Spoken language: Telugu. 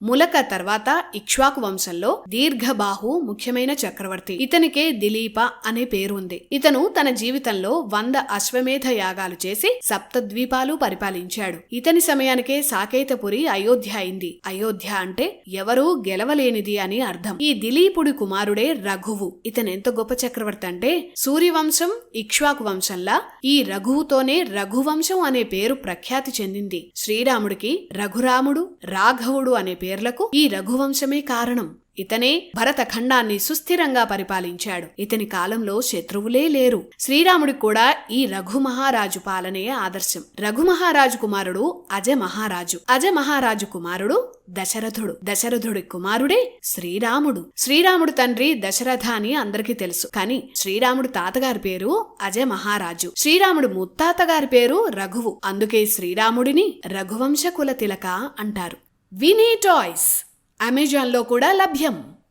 ములక తర్వాత ఇక్ష్వాకు వంశంలో దీర్ఘబాహు ముఖ్యమైన చక్రవర్తి. ఇతనికే దిలీప అనే పేరు ఉంది. ఇతను తన జీవితంలో 100 అశ్వమేధ యాగాలు చేసి సప్తద్వీపాలు పరిపాలించాడు. ఇతని సమయానికే సాకేతపురి అయోధ్య అయింది. అయోధ్య అంటే ఎవరూ గెలవలేనిది అని అర్థం. ఈ దిలీపుడి కుమారుడే రఘువు. ఇతనెంత గొప్ప చక్రవర్తి అంటే సూర్యవంశం ఇక్ష్వాకు వంశంలా ఈ రఘువుతోనే రఘువంశం అనే పేరు ప్రఖ్యాతి చెందింది. శ్రీరాముడికి రఘురాముడు, రాఘవుడు అనే పేర్లకు ఈ రఘువంశమే కారణం. ఇతనే భరతఖండాన్ని సుస్థిరంగా పరిపాలించాడు. ఇతని కాలంలో శత్రువులే లేరు. శ్రీరాముడికి కూడా ఈ రఘుమహారాజు పాలనే ఆదర్శం. రఘుమహారాజు కుమారుడు అజమహారాజు. అజమహారాజు కుమారుడు దశరథుడు. దశరథుడి కుమారుడే శ్రీరాముడు. శ్రీరాముడు తండ్రి దశరథ అని అందరికీ తెలుసు. కానీ శ్రీరాముడు తాతగారి పేరు అజమహారాజు. శ్రీరాముడు ముత్తాతగారి పేరు రఘువు. అందుకే శ్రీరాముడిని రఘువంశ కుల తిలక అంటారు. వినీ టాయ్స్ అమెజాన్లో కూడా లభ్యం.